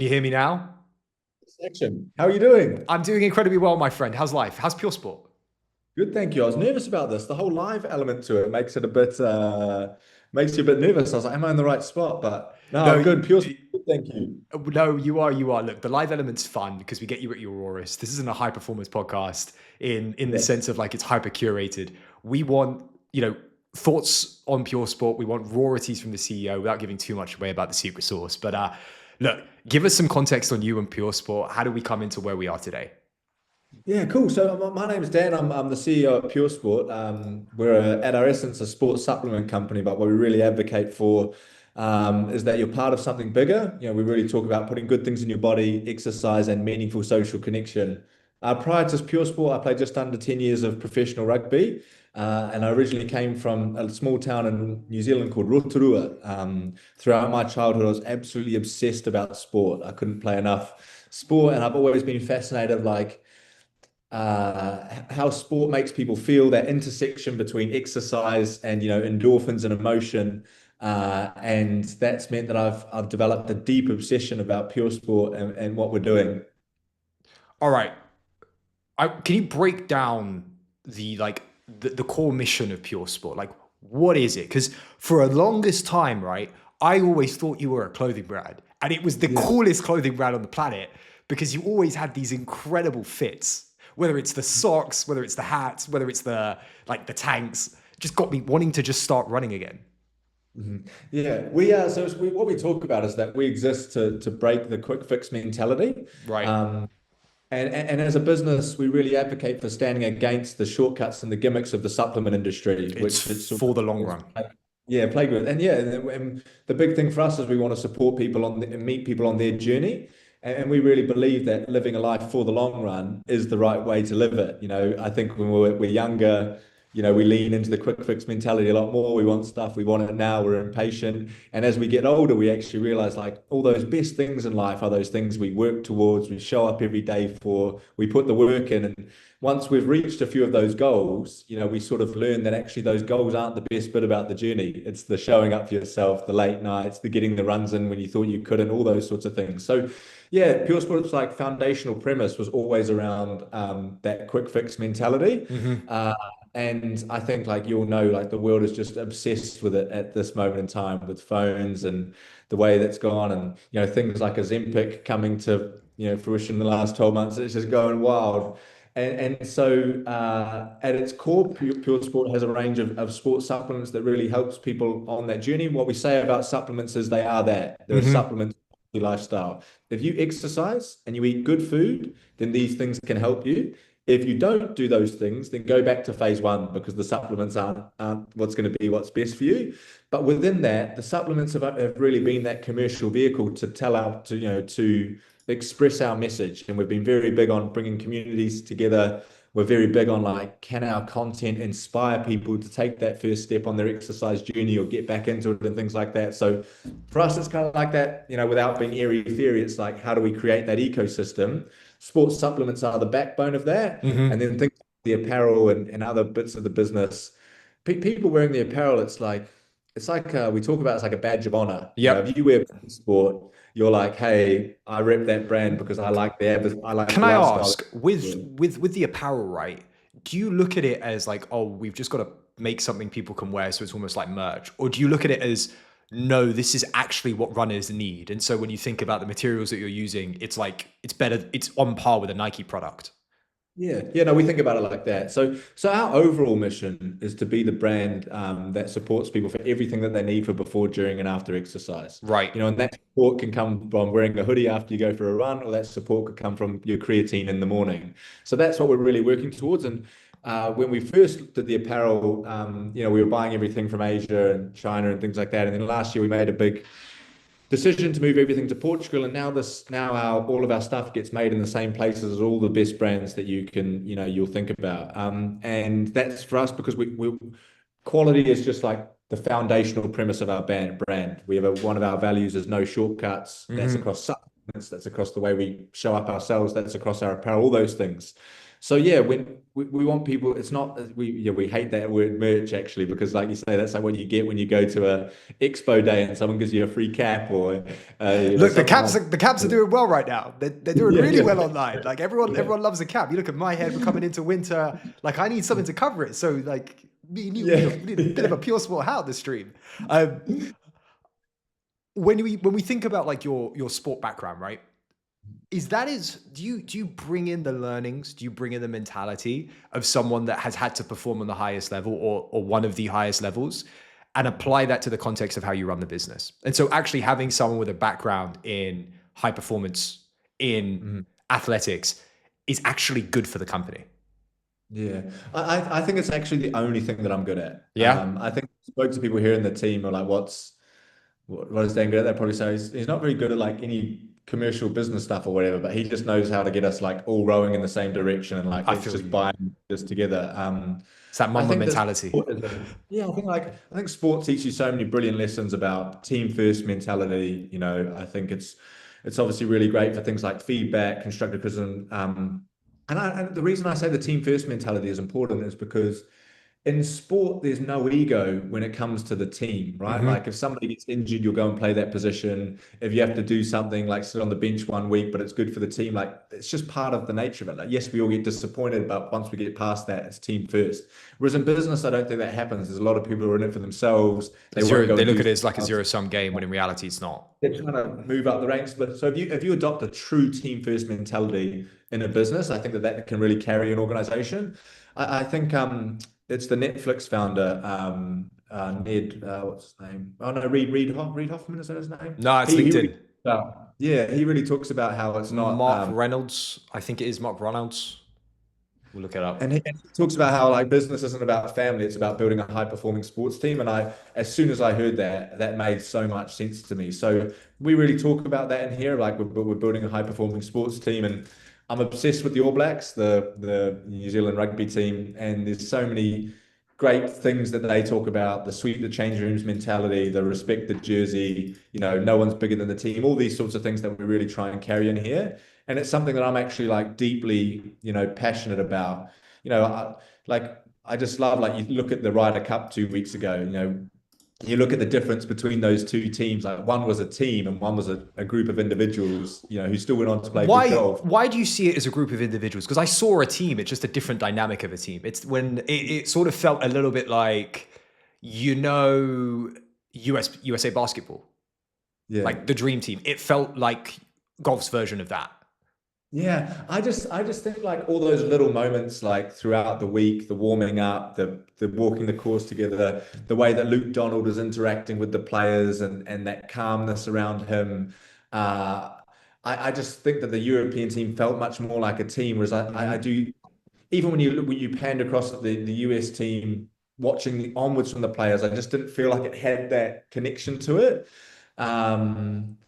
You hear me now? Section. How are you doing? I'm doing incredibly well, my friend. How's life? How's Pure Sport? Good, thank you. I was nervous about this. The whole live element to it makes it a bit makes you a bit nervous. I was like, am I in the right spot? But no, No, I'm good. Pure sport, thank you. no, you are. Look, the live element's fun because we get you at your rawest. This isn't a high performance podcast in the Yeah. sense of like it's hyper curated. We want, thoughts on Pure Sport. We want rarities from the CEO without giving too much away about the secret sauce. But look, give us some context on you and Pure Sport. How do we come into where we are today? Yeah, cool. So my name is Dan. I'm the CEO of PureSport. At our essence a sports supplement company, but what we really advocate for is that you're part of something bigger. We really talk about putting good things in your body, exercise, and meaningful social connection. Prior to PureSport, I played just under 10 years of professional rugby, and I originally came from a small town in New Zealand called Rotorua. Throughout my childhood, I was absolutely obsessed about sport. I couldn't play enough sport, and I've always been fascinated, like how sport makes people feel, that intersection between exercise and endorphins and emotion, and that's meant that I've developed a deep obsession about pure sport and what we're doing. All right. Can you break down the core mission of Pure Sport? Like, what is it? Because for a longest time, right, I always thought you were a clothing brand, and it was the Yeah. coolest clothing brand on the planet because you always had these incredible fits. Whether it's the socks, whether it's the hats, whether it's the tanks, just got me wanting to just start running again. Mhm. Yeah, what we talk about is that we exist to break the quick fix mentality. Right. Um, and as a business, we really advocate for standing against the shortcuts and the gimmicks of the supplement industry, It's which it's sort for of the long run. yeah, plagued with. And yeah, and the big thing for us is we want to support people and meet people on their journey. And we really believe that living a life for the long run is the right way to live it. I think when we're younger, we lean into the quick fix mentality a lot more. We want stuff, we want it now, we're impatient. And as we get older, we actually realize like all those best things in life are those things we work towards, we show up every day for, we put the work in. And once we've reached a few of those goals, we sort of learn that actually those goals aren't the best bit about the journey. It's the showing up for yourself, the late nights, the getting the runs in when you thought you couldn't, all those sorts of things. So yeah, Pure Sports like foundational premise was always around that quick fix mentality. Hmm. Uh, and I think like you'll know, like the world is just obsessed with it at this moment in time with phones and the way that's gone, and things like Ozempic coming to fruition in the last 12 months. It's just going wild. And so at its core, Pure Sport has a range of sports supplements that really helps people on that journey. What we say about supplements is they are that. They're a Hmm. supplement to your lifestyle. If you exercise and you eat good food, then these things can help you. If you don't do those things, then go back to phase one because the supplements aren't what's going to be what's best for you. But within that, the supplements have really been that commercial vehicle to tell out to express our message. And we've been very big on bringing communities together. We're very big on like, can our content inspire people to take that first step on their exercise journey or get back into it and things like that. So for us, it's kind of like that, without being airy fairy, it's like, how do we create that ecosystem? Sports supplements are the backbone of that. And Hmm. then things like the apparel and other bits of the business. People wearing the apparel, it's like we talk about it's like a badge of honor. If Yep. you wear sport, you're like, hey, I rep that brand because I like Can the I lifestyle. ask, with the apparel, right? Do you look at it as like, oh, we've just got to make something people can wear, so it's almost like merch, or do you look at it as, no, this is actually what runners need, and so when you think about the materials that you're using, it's like it's better, it's on par with a Nike product, Yeah, no, we think about it like that. So our overall mission is to be the brand that supports people for everything that they need for before, during, and after exercise. right? And that support can come from wearing a hoodie after you go for a run, or that support could come from your creatine in the morning. So that's what we're really working towards. And when we first did the apparel, we were buying everything from Asia and China and things like that. And then last year we made a big decision to move everything to Portugal, and now our all of our stuff gets made in the same places as all the best brands that you'll think about. And that's for us because we quality is just like the foundational premise of our brand. One of our values is no shortcuts. That's Hmm. across supplements, that's across the way we show up ourselves, that's across our apparel, all those things. So yeah, when we want people, it's not we hate that word merch actually, because like you say, that's like what you get when you go to a expo day and someone gives you a free cap or Look, something like The Caps are doing well right now. They're doing yeah, really well yeah, online. Like yeah, everyone loves a cap. You look at my head. We're coming into winter. Like I need something to cover it. So like me and you, yeah, we need a bit of yeah. a pure sport hat this stream. Um, when we think about like your sport background, right? Is that is do you bring in the learnings? Do you bring in the mentality of someone that has had to perform on the highest level or one of the highest levels, and apply that to the context of how you run the business? And so, actually having someone with a background in high performance in Mhm. athletics is actually good for the company. Yeah, I think it's actually the only thing that I'm good at. Yeah, I think I spoke to people here in the team are like, what is Dan good at? They probably say he's not very good at like any commercial business stuff or whatever, but he just knows how to get us like all rowing in the same direction and like I let's feel just you. buy this together. It's that I Mamba think that mentality. sport is yeah, I think sport teaches you so many brilliant lessons about team first mentality. I think it's obviously really great for things like feedback, constructive criticism. And the reason I say the team first mentality is important is because in sport, there's no ego when it comes to the team, right? Hmm. Like if somebody gets injured, you'll go and play that position. If you have to do something like sit on the bench one week, but it's good for the team, like it's just part of the nature of it. Like, yes, we all get disappointed, but once we get past that, it's team first. Whereas in business, I don't think that happens. There's a lot of people who are in it for themselves. They won't Zero. go They and look do at it as like a something zero else. sum game when in reality it's not. They're trying to move up the ranks. But so if you adopt a true team first mentality in a business, I think that can really carry an organization. I think it's the Netflix founder, Ned, what's his name? Oh no, Reed Hoffman, is that his name? No, it's He really LinkedIn. yeah, he really talks about how it's not Mark Reynolds. I think it is Mark Reynolds. We'll look it up. and he talks about how like business isn't about family, it's about building a high performing sports team. And as soon as I heard that, that made so much sense to me. So we really talk about that in here, like we're building a high performing sports team, and I'm obsessed with the All Blacks, the New Zealand rugby team, and there's so many great things that they talk about: the sweep the change rooms mentality, the respect the jersey, no one's bigger than the team, all these sorts of things that we really try and carry in here. And it's something that I'm actually like deeply, passionate about. I just love, like, you look at the Ryder Cup 2 weeks ago, you look at the difference between those two teams. Like one was a team and one was a group of individuals, who still went on to play good golf. Why do you see it as a group of individuals? Because I saw a team. It's just a different dynamic of a team. It's when it sort of felt a little bit like, you know, USA basketball, Yeah. like the dream team. It felt like golf's version of that. Yeah, I just think like all those little moments like throughout the week, the warming up, the walking the course together, the way that Luke Donald is interacting with the players and that calmness around him. Uh, I just think that the European team felt much more like a team, whereas I Hmm. do, even when you panned across the US team, watching the onwards from the players, I just didn't feel like it had that connection to it. Um,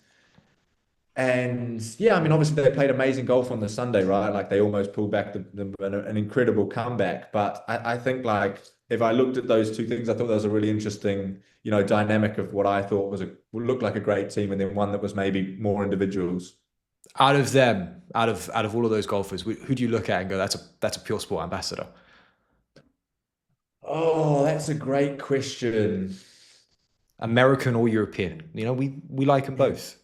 and yeah, I mean, obviously they played amazing golf on the Sunday, right? Like they almost pulled back an incredible comeback. But I think like if I looked at those two things, I thought that was a really interesting, dynamic of what I thought looked like a great team, and then one that was maybe more individuals. Out of them, out of all of those golfers, who do you look at and go, that's a pure sport ambassador? Oh, that's a great question. American or European? You know, we like them both,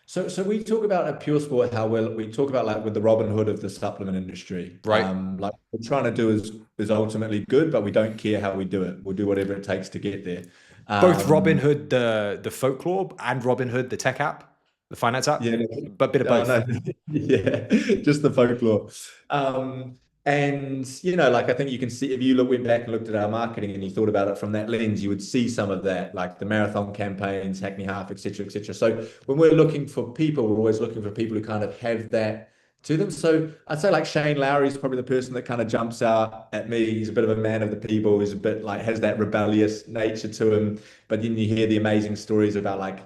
So we talk about a pure sport, how well we talk about like with the Robin Hood of the supplement industry. right? Like what we're trying to do is ultimately good, but we don't care how we do it. We'll do whatever it takes to get there. Both Robin Um, Hood, the folklore, and Robin Hood, the tech app, the finance app, yeah, but bit of oh both. no, yeah, just the folklore. Um, and like I think you can see if you went back and looked at our marketing and you thought about it from that lens, you would see some of that, like the marathon campaigns, Hackney Half, etc., etc. So when we're looking for people, we're always looking for people who kind of have that to them. So I'd say like Shane Lowry is probably the person that kind of jumps out at me. He's a bit of a man of the people. He's a bit like has that rebellious nature to him. But then you hear the amazing stories about like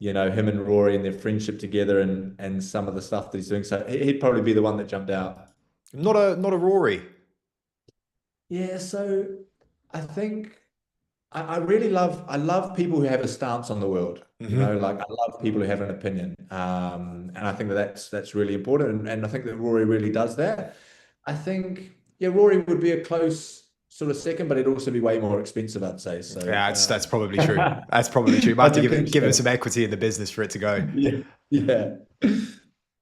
him and Rory and their friendship together and some of the stuff that he's doing. So he'd probably be the one that jumped out. Not a Rory. Yeah, so I think I really I love people who have a stance on the world. Hmm. Like I love people who have an opinion. And I think that that's really important. And I think that Rory really does that. I think, yeah, Rory would be a close sort of second, but it'd also be way more expensive, I'd say. So, Yeah, that's probably true. That's probably true. Might I have to don't think give him so. some equity in the business for it to go. Yeah, yeah,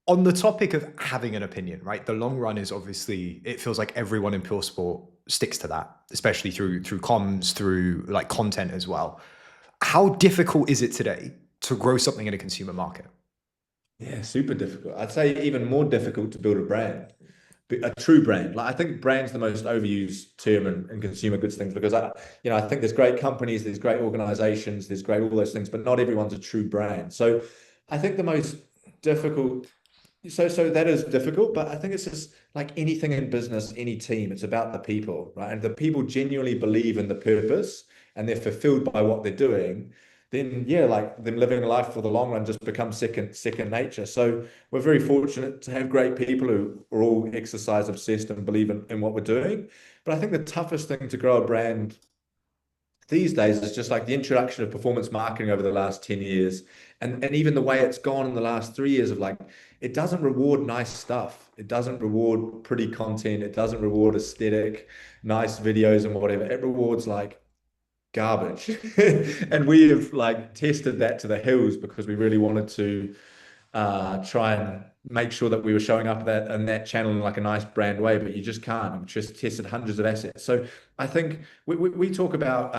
On the topic of having an opinion, right? The long run is obviously, it feels like everyone in pure sport sticks to that, especially through comms, through like content as well. How difficult is it today to grow something in a consumer market? yeah, super difficult. I'd say even more difficult to build a brand, a true brand. Like I think brand's the most overused term in consumer goods things because I think there's great companies, there's great organizations, there's great all those things, but not everyone's a true brand. So I think the most difficult so that is difficult, but I think it's just like anything in business, any team, it's about the people, right? And the people genuinely believe in the purpose and they're fulfilled by what they're doing, then yeah, like them living a life for the long run just becomes second nature. So we're very fortunate to have great people who are all exercise obsessed and believe in what we're doing. But I think the toughest thing to grow a brand these days it's just like the introduction of performance marketing over the last 10 years and even the way it's gone in the last 3 years of like it doesn't reward nice stuff, it doesn't reward pretty content, it doesn't reward aesthetic nice videos and whatever, it rewards like garbage. And we have like tested that to the hills because we really wanted to try and make sure that we were showing up that in that channel in like a nice brand way, but you just can't. We've just tested hundreds of assets. So I think we talk about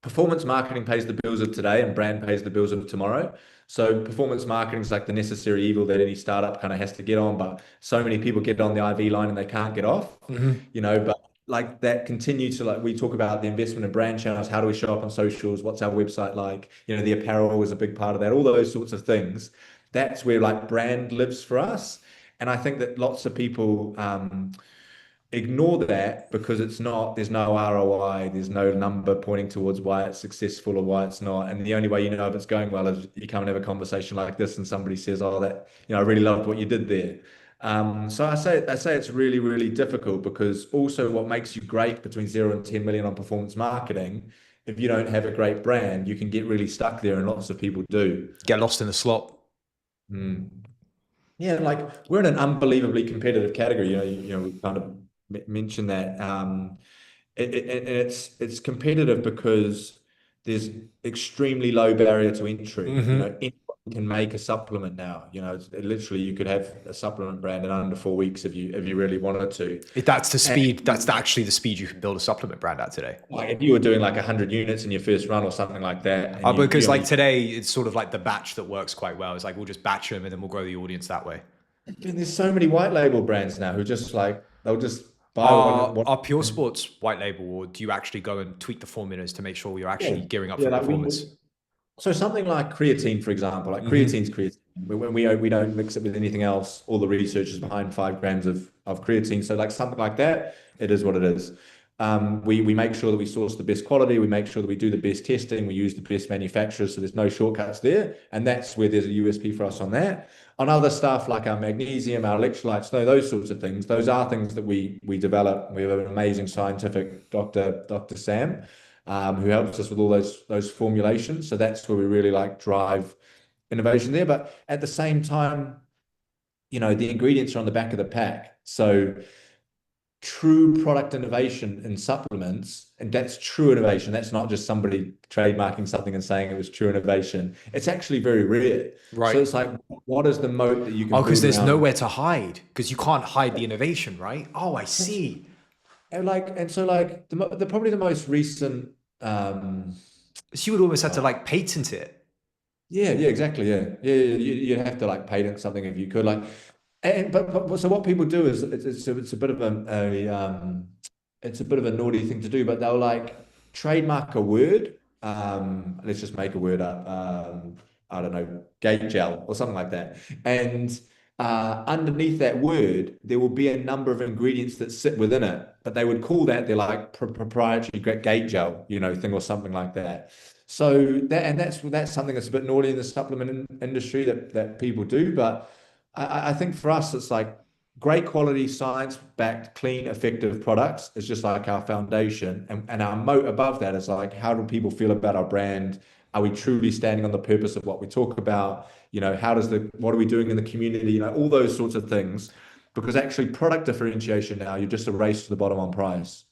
performance marketing pays the bills of today and brand pays the bills of tomorrow. So performance marketing is like the necessary evil that any startup kind of has to get on, but so many people get on the IV line and they can't get off, Mhm. but like that continue to like we talk about the investment in brand channels, how do we show up on socials, what's our website like, the apparel is a big part of that, all those sorts of things. That's where like brand lives for us. And I think that lots of people ignore that because there's no ROI, there's no number pointing towards why it's successful or why it's not. And the only way you know if it's going well is you come and have a conversation like this and somebody says, oh, that, I really loved what you did there. So I say it's really, really difficult because also what makes you great between 0 and 10 million on performance marketing, if you don't have a great brand, you can get really stuck there and lots of people do. Get lost in the slot. Mm. Yeah, like we're in an unbelievably competitive category. We kind of mentioned that. And it's competitive because there's extremely low barrier to entry. Hmm. Anyone can make a supplement now. Literally you could have a supplement brand in under 4 weeks if you really wanted to. If that's the And speed, that's actually the speed you can build a supplement brand at today. like if you were doing like 100 units in your first run or something like that, and Because like today, it's sort of like the batch that works quite well. It's like we'll just batch them and then we'll grow the audience that way. and there's so many white label brands now who just like they'll just buy one. Are Pure Sports white label, or do you actually go and tweak the formulas to make sure you're Yeah, actually gearing up yeah, for like performance? so something like creatine, for example, like Hmm. creatine's creatine. When we don't mix it with anything else, all the research is behind 5 grams of creatine. So like something like that, it is what it is. We make sure that we source the best quality. We make sure that we do the best testing. We use the best manufacturers. So there's no shortcuts there. And that's where there's a USP for us on that. On other stuff like our magnesium, our electrolytes, no, those sorts of things. Those are things that we develop. We have an amazing scientific Dr. Sam, who helps us with all those formulations. So that's where we really like drive innovation there. But at the same time, the ingredients are on the back of the pack. So true product innovation in supplements, and that's true innovation. That's not just somebody trademarking something and saying it was true innovation. It's actually very rare. So Right. it's like, what is the moat that you Oh, can because build there's around? nowhere to hide because you can't hide the innovation, right? Oh, I see. And so like the probably the most recent So you would almost have to uh, like patent it. yeah, exactly. Yeah. You'd have to like patent something if you could. Like, and but so what people do is it's a bit of it's a bit of a naughty thing to do, but they'll like trademark a word. Let's just make a word up. I don't know, gate gel or something like that. And underneath that word, there will be a number of ingredients that sit within it, but they would call that their like proprietary gate gel, thing or something like that. So that's something that's a bit naughty in the supplement industry that people do. But I think for us, it's like great quality, science-backed, clean, effective products is just like our foundation. And our moat above that is like, how do people feel about our brand? Are we truly standing on the purpose of what we talk about? What are we doing in the community? All those sorts of things because actually product differentiation now, you're just a race to the bottom on price.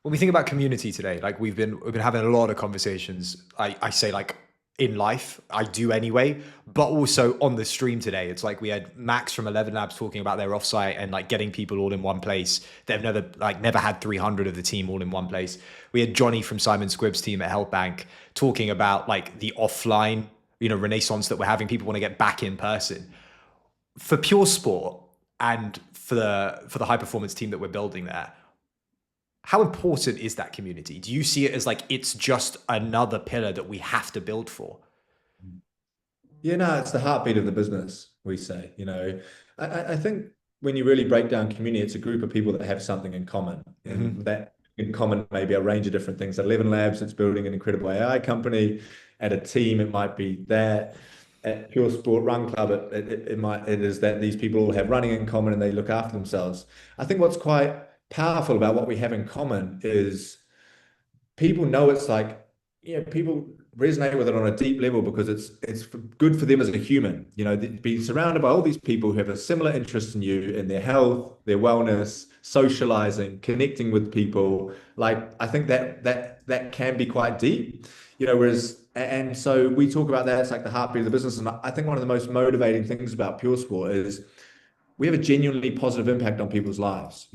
When we think about community today, like we've been having a lot of conversations. I say like in life, I do anyway, but also on the stream today. It's like we had Max from 11 Labs talking about their offsite and like getting people all in one place. They've never had 300 of the team all in one place. We had Johnny from Simon Squibb's team at Health Bank talking about like the offline, renaissance that we're having. People want to get back in person. For Pure Sport and for the high performance team that we're building there, how important is that community? Do you see it as like it's just another pillar that we have to build for? Yeah, no, it's the heartbeat of the business, we say. I think when you really break down community, it's a group of people that have something in common. And Mm-hmm. that in common may be a range of different things. At 11 Labs, it's building an incredible AI company. At a team, it might be that. At Pure Sport Run Club, it is that these people all have running in common and they look after themselves. I think what's quite powerful about what we have in common is people know it's like, people resonate with it on a deep level because it's good for them as a human. Being surrounded by all these people who have a similar interest in you, in their health, their wellness, socializing, connecting with people. Like I think that can be quite deep. Whereas and so we talk about that. It's like the heartbeat of the business, and I think one of the most motivating things about Pure Sport is we have a genuinely positive impact on people's lives.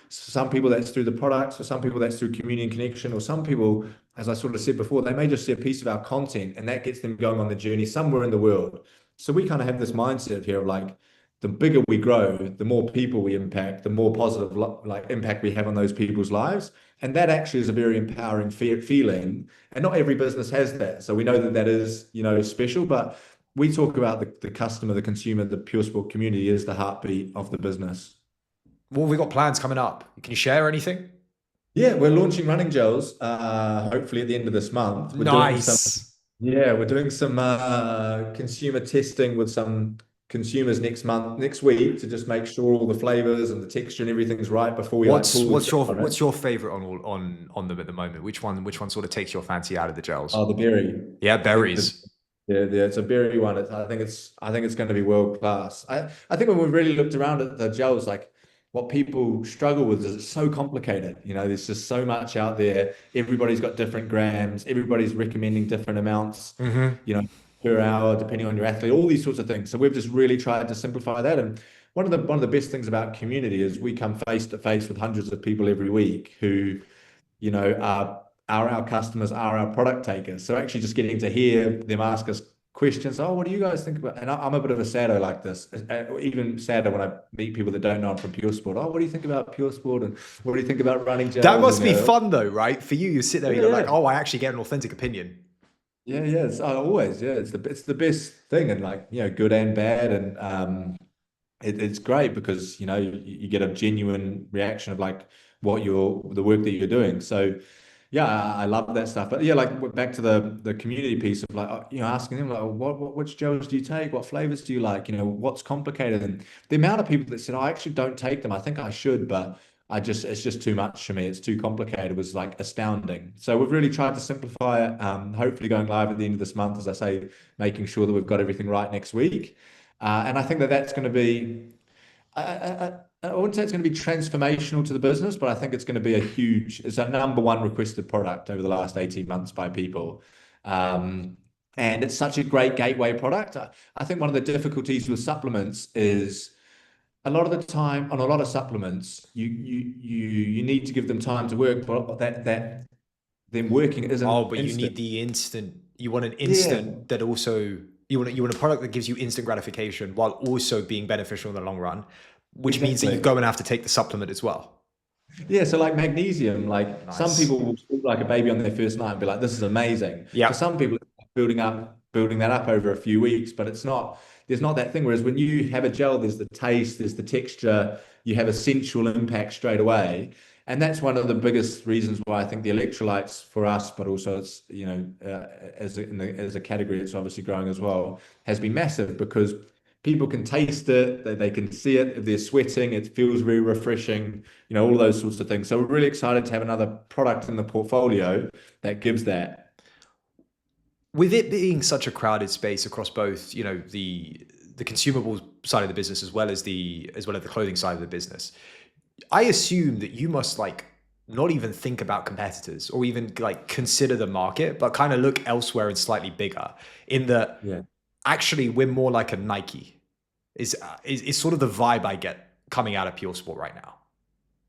Some people that's through the products, for some people that's through community and connection, or some people, as I sort of said before, they may just see a piece of our content and that gets them going on the journey somewhere in the world. So we kind of have this mindset here of like, the bigger we grow, the more people we impact, the more positive like impact we have on those people's lives. And that actually is a very empowering feeling. And not every business has that. So we know that that is, special, but we talk about the customer, the consumer, the Pure Sport community is the heartbeat of the business. What have we got plans coming up? Can you share anything? Yeah, we're launching running gels, hopefully at the end of this month. Nice. We're doing some consumer testing with some consumers next week to just make sure all the flavors and the texture and everything's right before we like What's pull the what's trigger your on it. what's your favorite on them at the moment? Which one sort of takes your fancy out of the gels? Oh, the berry. Yeah, I think the berries. Yeah, it's a berry one. I think it's going to be world class. I think when we really looked around at the gels, like what people struggle with is it's so complicated. There's just so much out there. Everybody's got different grams. Everybody's recommending different amounts, Mm-hmm. you know, per hour, depending on your athlete, all these sorts of things. So we've just really tried to simplify that. And one of the best things about community is we come face to face with hundreds of people every week who are our customers, are our product takers. So actually just getting to hear them ask us questions. Oh, what do you guys think about? And I'm a bit of a saddo like this, even sadder when I meet people that don't know I'm from Pure Sport. Oh, what do you think about Pure Sport? And what do you think about running That gels? must be fun though, right? For you, you sit there, Yeah, you're like, yeah. oh, I actually get an authentic opinion. Yeah. Always, yeah. It's the best thing, and like good and bad, and it's great because you get a genuine reaction of like the work that you're doing. So yeah, I love that stuff. But yeah, like back to the community piece of like asking them like which gels do you take? What flavors do you like? What's complicated? And the amount of people that said, I actually don't take them. I think I should, but it's just too much for me. It's too complicated. Was like astounding. So we've really tried to simplify it. Hopefully going live at the end of this month, as I say, making sure that we've got everything right next week. And I think that that's going to be I wouldn't say it's going to be transformational to the business, but I think it's a number one requested product over the last 18 months by people. Um, and it's such a great gateway product. I think one of the difficulties with supplements is a lot of the time on a lot of supplements, you need to give them time to work, but that them working Oh, isn't but you need instant. the instant. You want an Yeah, instant that also you want a product that gives you instant gratification while also being beneficial in the long run, which means that you exactly. go and have to take the supplement as well. Yeah, so like magnesium, like some Nice. people will sleep like a baby on their first night and be like, "This is amazing." For Yeah. some people, it's building that up over a few weeks, but it's not. There's not that thing. Whereas when you have a gel, there's the taste, there's the texture, you have a sensual impact straight away, and that's one of the biggest reasons why I think the electrolytes for us, but also it's as a category, it's obviously growing as well, has been massive because people can taste it, they can see it. If they're sweating, it feels very refreshing, all of those sorts of things. So we're really excited to have another product in the portfolio that gives that. With it being such a crowded space across both, the the consumables side of the business as well as the clothing side of the business. I assume that you must like not even think about competitors or even like consider the market, but kind of look elsewhere and slightly bigger. In that, Yeah. actually, we're more like a Nike. Is sort of the vibe I get coming out of Pure Sport right now.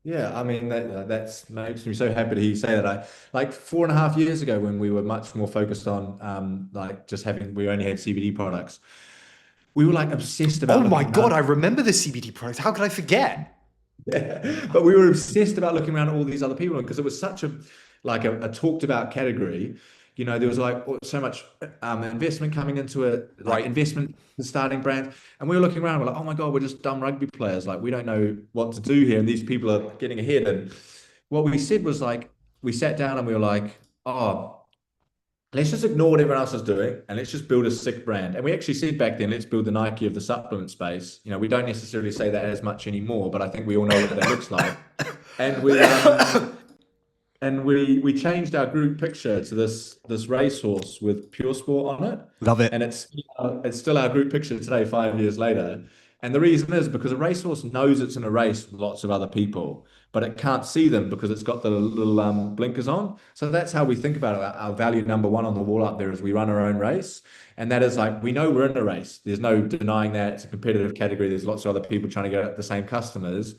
Yeah, I mean that's makes me so happy to hear you say that. I like 4.5 years ago when we were much more focused on like just having we only had CBD products. We were like obsessed Oh about my looking god, around. I remember the CBD products. How could I forget? Yeah. But we were obsessed about looking around at all these other people because it was such a like a talked about category. You know, there was like so much investment coming into it, like Right. investment in starting brands. And we were looking around, we're like, oh my God, we're just dumb rugby players. Like we don't know what to do here. And these people are getting ahead. And what we said was like, we sat down and we were like, oh, let's just ignore what everyone else is doing and let's just build a sick brand. And we actually said back then, let's build the Nike of the supplement space. You know, we don't necessarily say that as much anymore, but I think we all know what that looks like. And we changed our group picture to this racehorse with Pure Sport on it, Love it. and it's still our group picture today, 5 years later. And the reason is because a racehorse knows it's in a race with lots of other people, but it can't see them because it's got the little blinkers on. So that's how we think about it. Our value number one on the wall up there is we run our own race, and that is like we know we're in a race. There's no denying that it's a competitive category. There's lots of other people trying to get at the same customers.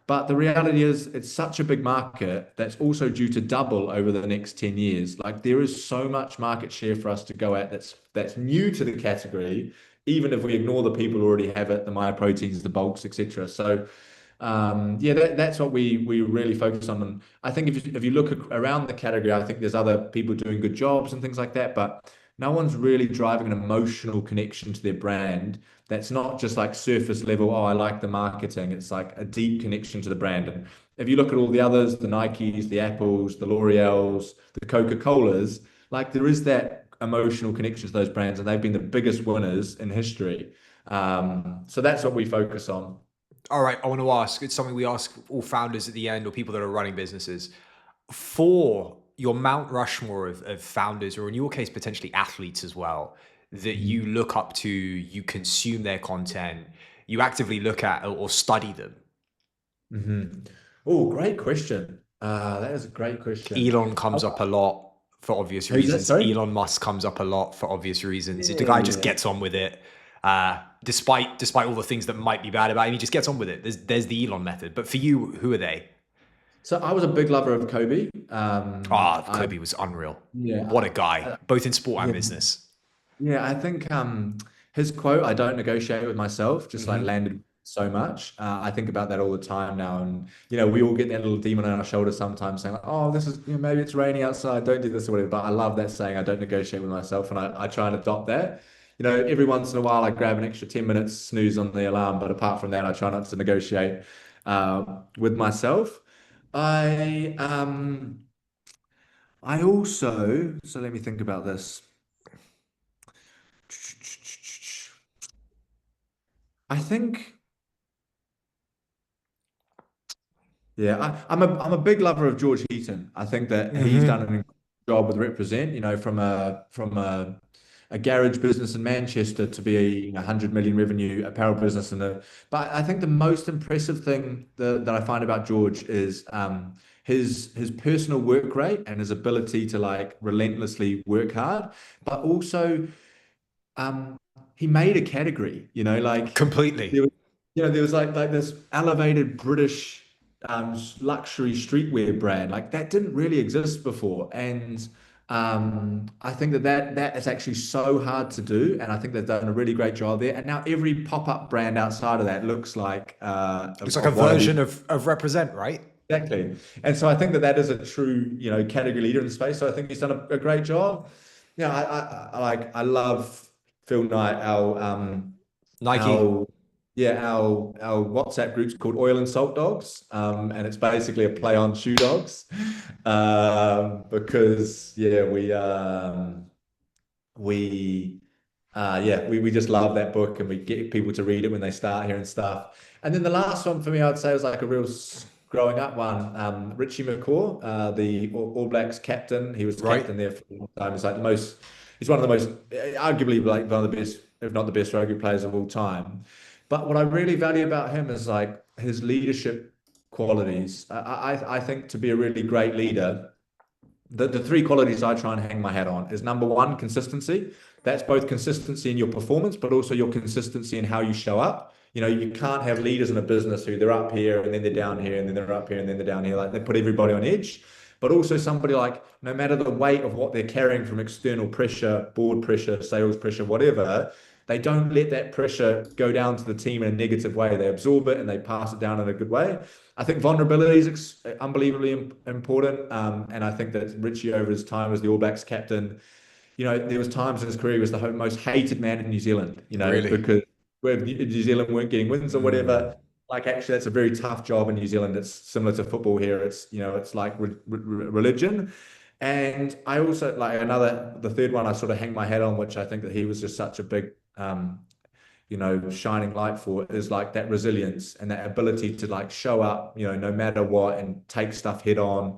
But the reality is, it's such a big market that's also due to double over the next 10 years. Like there is so much market share for us to go at that's new to the category, even if we ignore the people who already have it, the MyProteins, the bulks, etc. So yeah, that's what we really focus on. And I think if you look around the category, I think there's other people doing good jobs and things like that, but no one's really driving an emotional connection to their brand. That's not just like surface level, oh, I like the marketing. It's like a deep connection to the brand. And if you look at all the others, the Nikes, the Apples, the L'Oreals, the Coca-Colas, like there is that emotional connection to those brands, and they've been the biggest winners in history. So that's what we focus on. All right, I want to ask, it's something we ask all founders at the end or people that are running businesses. For your Mount Rushmore of founders, or in your case, potentially athletes as well, that you look up to, you consume their content, you actively look at or study them. Mm-hmm. Oh, great question. That is a great question. Elon comes up a lot for obvious Who's that? reasons. Sorry? Elon Musk comes up a lot for obvious reasons. The Yeah, guy just yeah. gets on with it. Despite all the things that might be bad about him, he just gets on with it. There's the Elon method. But for you, who are they? So I was a big lover of Kobe. Ah, I Kobe was unreal. yeah, What a guy, both in sport and yeah, business. yeah. I think his quote, "I don't negotiate with myself," just like Hmm. landed so much. I think about that all the time now, and you know, we all get that little demon on our shoulder sometimes, saying like, "Oh, this is maybe it's raining outside. Don't do this or whatever." But I love that saying, "I don't negotiate with myself," and I try and adopt that. You know, every once in a while, I grab an extra 10 minutes snooze on the alarm, but apart from that, I try not to negotiate with myself. I um I also, so let me think about this. I think, yeah, I'm a big lover of George Heaton. I think that he's done an Hmm. incredible job with Represent, you know, from a garage business in Manchester to be a 100 million revenue apparel business but I think the most impressive thing that I find about George is his personal work rate and his ability to like relentlessly work hard, but also um, he made a category, you know, like there Completely. was, there was like this elevated British luxury streetwear brand, like that didn't really exist before, and I think that is actually so hard to do, and I think they've done a really great job there. And now every pop-up brand outside of that looks like It's like a of one of these version of Represent, right? exactly, and so I think that is a true category leader in the space. So I think he's done a great job. Yeah, I love Phil Knight, Nike. our our WhatsApp group's called Oil and Salt Dogs, and it's basically a play on shoe dogs, because yeah we we just love that book and we get people to read it when they start here and stuff. And then the last one for me, I'd say was like a real growing up one. Richie McCaw, the All Blacks captain. He was Right. captain there for a long time. He's like the most. He's one of the most, arguably like one of the best if not the best rugby players of all time. But what I really value about him is like his leadership qualities. I think to be a really great leader, the three qualities I try and hang my hat on is number one, consistency. That's both consistency in your performance, but also your consistency in how you show up. You know, you can't have leaders in a business who they're up here and then they're down here and then they're up here and then they're down here. Like they put everybody on edge. But also somebody like, no matter the weight of what they're carrying from external pressure, board pressure, sales pressure, whatever, they don't let that pressure go down to the team in a negative way. They absorb it and they pass it down in a good way. I think vulnerability is unbelievably important. And I think that Richie, over his time as the All Blacks captain, you know, there was times in his career he was the most hated man in New Zealand, you know, Really? because where New Zealand weren't getting wins or Mm. whatever. Like, actually, that's a very tough job in New Zealand. It's similar to football here. It's, you know, it's like religion. And I also like the third one I sort of hang my hat on, which I think that he was just such a big, you know, shining light for is like that resilience and that ability to like show up, you know, no matter what and take stuff head on.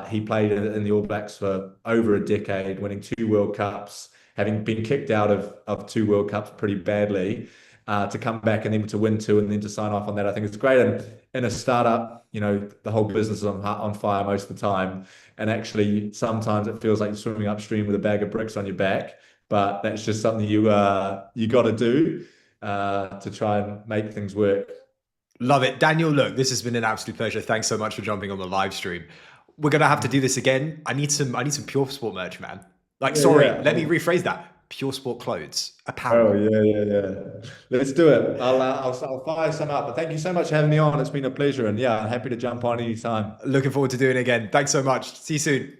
He played in the All Blacks for over a decade, winning two World Cups, having been kicked out of two World Cups pretty badly, to come back and then to win two and then to sign off on that. I think it's great. And in a startup, you know, the whole business is on fire most of the time. And actually, sometimes it feels like you're swimming upstream with a bag of bricks on your back. But that's just something you got to do to try and make things work. Love it. Daniel, look, this has been an absolute pleasure. Thanks so much for jumping on the live stream. We're gonna have to do this again. I need some pure sport merch, man. Like, Yeah, sorry, yeah. let me rephrase that. Pure sport clothes, Oh, apparel. yeah, yeah, yeah. Let's do it. I'll fire some up. But thank you so much for having me on. It's been a pleasure. And yeah, I'm happy to jump on anytime. Looking forward to doing it again. Thanks so much. See you soon.